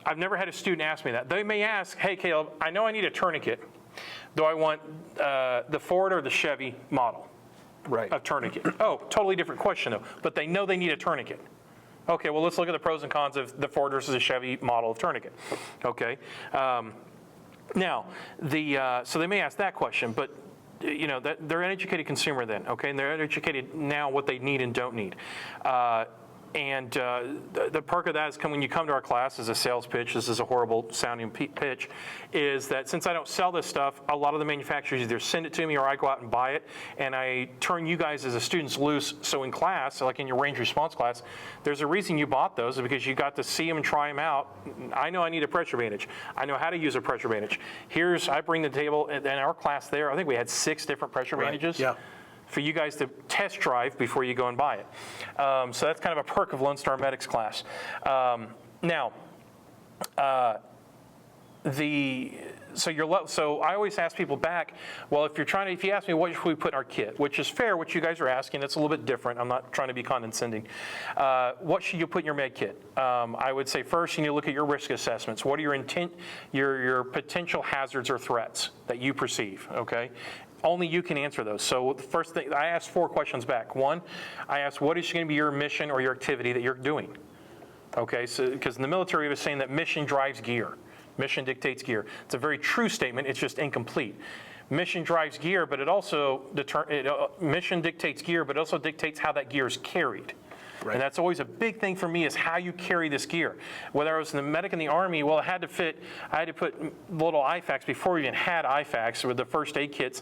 I've never had a student ask me that. They may ask, hey, Caleb, I know I need a tourniquet. Do I want the Ford or the Chevy model of tourniquet? Oh, totally different question, though. But they know they need a tourniquet. Okay, well, let's look at the pros and cons of the Ford versus the Chevy model of tourniquet. Okay. Now, so they may ask that question, but they're an educated consumer then, okay, and they're educated now what they need and don't need. And the perk of that is when you come to our class as a sales pitch, this is a horrible sounding pitch, is that since I don't sell this stuff, a lot of the manufacturers either send it to me or I go out and buy it, and I turn you guys as a students loose. So in class, like in your range response class, there's a reason you bought those, because you got to see them and try them out. I know I need a pressure bandage. I know how to use a pressure bandage. I bring the table, in our class there, I think we had 6 different pressure bandages. Yeah. For you guys to test drive before you go and buy it. So that's kind of a perk of Lone Star Medics class. So I always ask people back, well, if you ask me what should we put in our kit, which is fair, what you guys are asking, it's a little bit different. I'm not trying to be condescending. What should you put in your med kit? I would say first you need to look at your risk assessments. What are your potential hazards or threats that you perceive, okay? Only you can answer those. So the first thing, I asked 4 questions back. 1, I asked what is going to be your mission or your activity that you're doing? Okay, so because in the military we were saying that mission drives gear. Mission dictates gear. It's a very true statement, it's just incomplete. Mission drives gear, but mission dictates gear, but it also dictates how that gear is carried. Right. And that's always a big thing for me, is how you carry this gear. Whether I was in the medic in the Army, well, I had to put little IFAKs before we even had IFAKs, with the first aid kits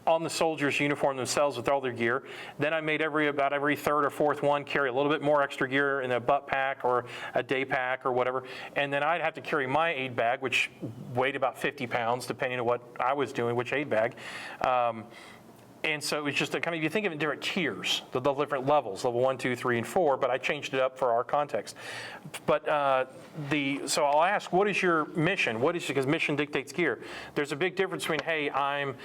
on the soldiers' uniform themselves with all their gear. Then I made about every 3rd or 4th one carry a little bit more extra gear in a butt pack or a day pack or whatever. And then I'd have to carry my aid bag, which weighed about 50 pounds, depending on what I was doing, which aid bag. And so it's just you think of it in different tiers, the different levels, level 1, 2, 3, and 4, but I changed it up for our context. But so I'll ask, what is your mission? Because mission dictates gear. There's a big difference between, hey, I'm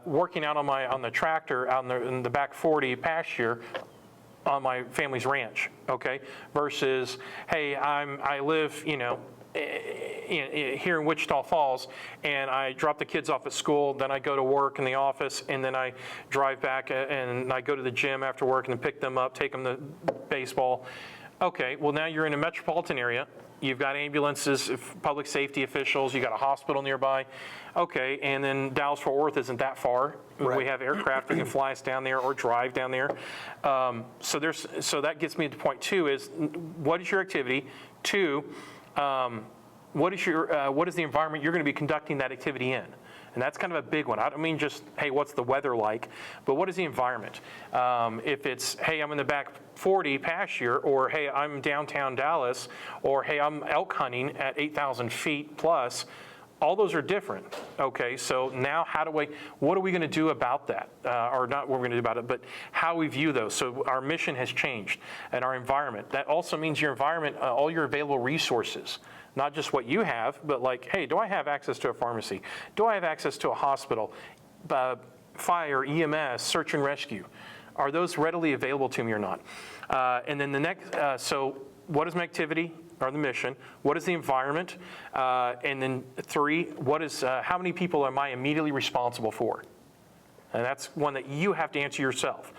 working out on the tractor out in the back 40 pasture on my family's ranch, okay, versus, hey, I live, here in Wichita Falls, and I drop the kids off at school, then I go to work in the office, and then I drive back and I go to the gym after work and then pick them up, take them to baseball. Okay, well, now you're in a metropolitan area. You've got ambulances, public safety officials, you got a hospital nearby. Okay, and then Dallas-Fort Worth isn't that far. Right. We have aircraft that can fly us down there or drive down there. So that gets me to point 2 is, what is your activity? 2, what is the environment you're going to be conducting that activity in? And that's kind of a big one. I don't mean just, hey, what's the weather like, but what is the environment? If it's, hey, I'm in the back 40 pasture, or hey, I'm downtown Dallas, or hey, I'm elk hunting at 8,000 feet plus, all those are different. Okay, so now what are we going to do about that? Or not what we're going to do about it, but how we view those. So our mission has changed, and our environment. That also means your environment, all your available resources. Not just what you have, but like, hey, do I have access to a pharmacy? Do I have access to a hospital? Fire, EMS, search and rescue. Are those readily available to me or not? And then the next, so what is my activity or the mission? What is the environment? And then 3, how many people am I immediately responsible for? And that's one that you have to answer yourself.